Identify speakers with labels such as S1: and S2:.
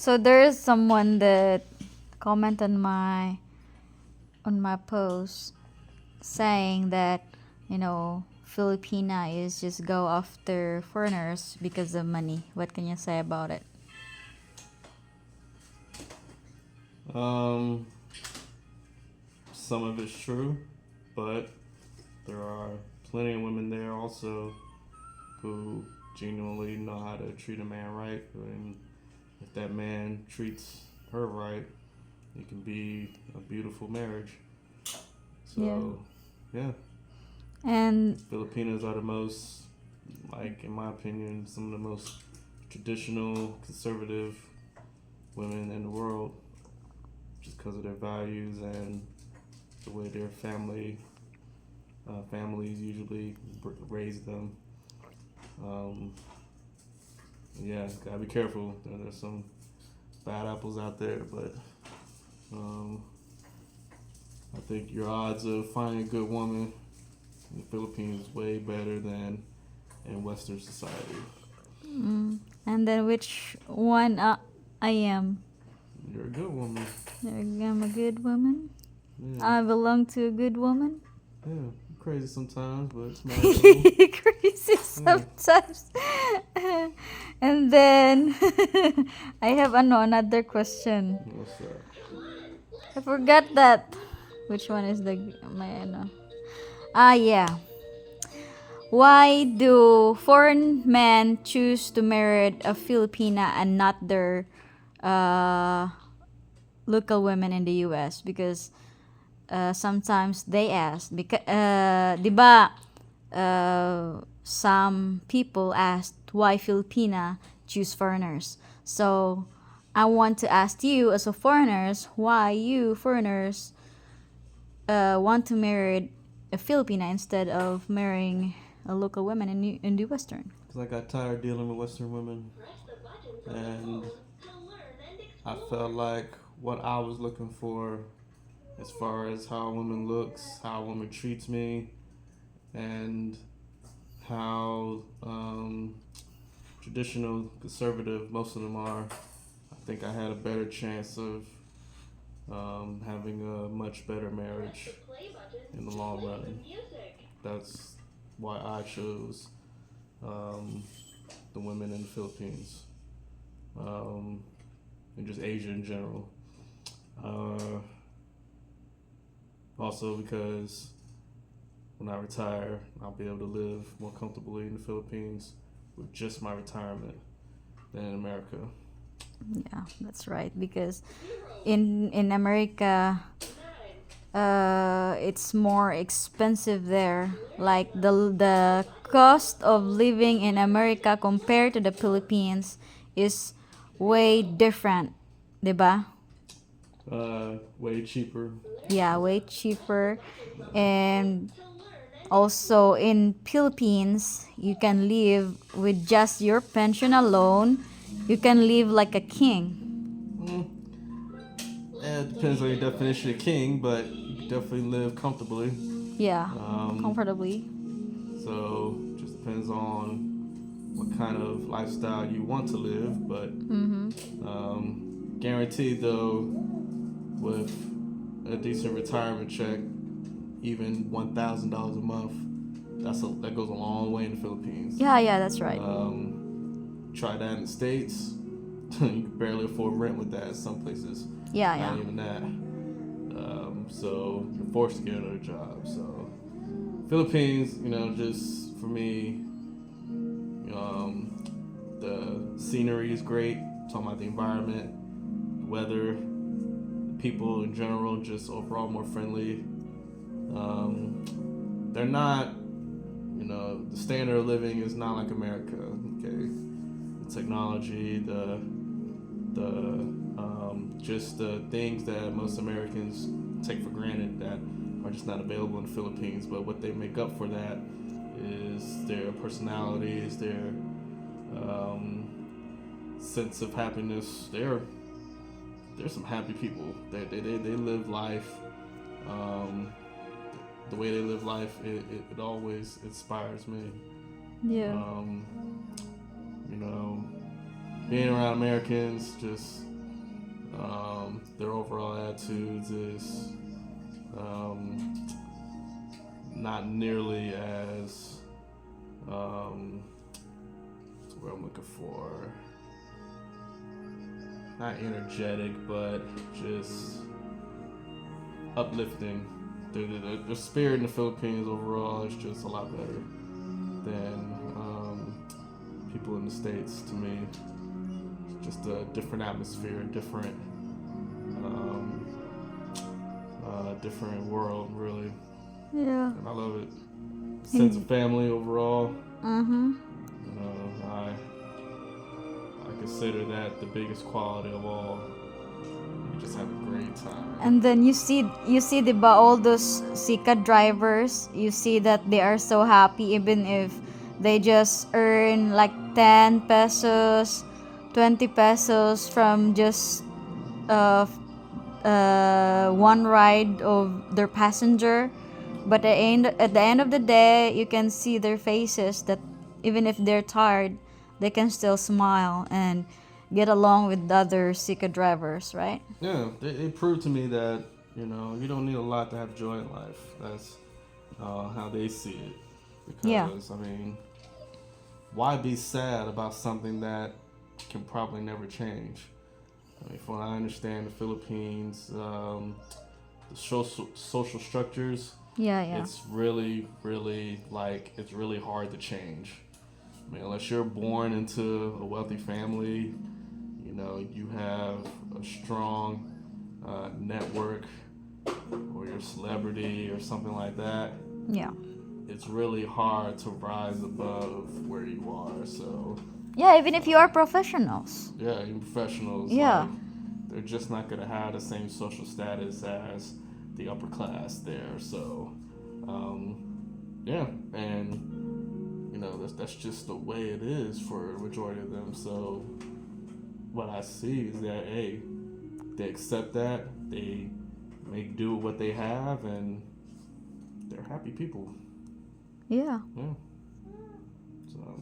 S1: So there is someone that comment on my post saying that Filipina is just go after foreigners because of money. What can you say about it?
S2: Um, some of it's true, but there are plenty of women there also who genuinely know how to treat a man right, and if that man treats her right, it can be a beautiful marriage.
S1: Yeah.
S2: So, yeah,
S1: And
S2: Filipinos are the most, like, in my opinion, some of the most traditional, conservative women in the world, just because of their values and the way their families usually raise them. Um, yeah, gotta be careful. There's some bad apples out there, but um, I think your odds of finding a good woman in the Philippines is way better than in Western society.
S1: and then which one I am?
S2: You're a good woman.
S1: I'm a good woman.
S2: Yeah,
S1: I belong to a good woman.
S2: yeah. You're crazy sometimes, but it's manageable.
S1: Crazy
S2: Yeah.
S1: sometimes. And then I have another question.
S2: What's that?
S1: I forgot that. Which one is the my ano? Ah, yeah. Why do foreign men choose to marry a Filipina and not their uh, local women in the US? Because sometimes they ask, because, di ba, some people asked why Filipina choose foreigners. So I want to ask you as a foreigners, why you foreigners want to marry a Filipina instead of marrying a local woman in the Western.
S2: Because I got tired dealing with Western women, and I felt like what I was looking for, as far as how a woman looks, how a woman treats me, and how traditional conservative most of them are, I think I had a better chance of having a much better marriage in the long run. That's why I chose um, the women in the Philippines, um, and just Asia in general. Uh, Also because when I retire, I'll be able to live more comfortably in the Philippines with just my retirement than in America.
S1: Yeah, that's right. Because in America, it's more expensive there. Like the cost of living in America compared to the Philippines is way different, diba?
S2: Way cheaper.
S1: Yeah, way cheaper, and also in Philippines, you can live with just your pension alone. You can live like a king.
S2: Mm, it depends on your definition of king, but you can definitely live comfortably.
S1: Yeah,
S2: Um,
S1: comfortably.
S2: so just depends on what kind of lifestyle you want to live, but guaranteed though, with a decent retirement check, even $1,000 a month, that goes a long way in the Philippines.
S1: Yeah, yeah, that's right.
S2: Try that in the States, you can barely afford rent with that in some places.
S1: Yeah,
S2: Not
S1: yeah.
S2: even that. So you're forced to get another job. So Philippines, just for me, the scenery is great. Talking about the environment, the weather, people in general, just overall more friendly. They're not, the standard of living is not like America. Okay, the technology, the just the things that most Americans take for granted that are just not available in the Philippines. But what they make up for that is their personalities, their sense of happiness. They're some happy people. They live life. Um, the way they live life, it always inspires me.
S1: Yeah.
S2: Um, you know, being around Americans, just Their overall attitudes is not nearly as what's the word I'm looking for? Not energetic, but just uplifting. The spirit in the Philippines overall is just a lot better than people in the States. To me, it's just a different atmosphere, um, different world, really,
S1: Yeah.
S2: and I love it. Sense of family overall.
S1: Mm-hmm.
S2: I consider that the biggest quality of all. You just have a great time.
S1: And then you see the all those Sika drivers. You see that they are so happy even if they just earn like 10 pesos, 20 pesos from just uh, one ride of their passenger. But at the end of the day, you can see their faces that even if they're tired, they can still smile and get along with the other Sika drivers, right?
S2: Yeah, it proved to me that you don't need a lot to have joy in life. That's how they see it.
S1: Yeah.
S2: Because I mean, why be sad about something that can probably never change? I mean, from what I understand, the Philippines, the social structures,
S1: Yeah, yeah.
S2: it's really, really it's really hard to change. I mean, unless you're born into a wealthy family, you have a strong network, or you're a celebrity or something like that.
S1: Yeah.
S2: It's really hard to rise above where you are. So
S1: Yeah, even if you are professionals.
S2: yeah, even professionals,
S1: Yeah.
S2: like, they're just not gonna have the same social status as the upper class there. So um, yeah, and that's just the way it is for a majority of them. So what I see is that, hey, they accept that, they make do with what they have, and they're happy people.
S1: Yeah.
S2: Yeah. So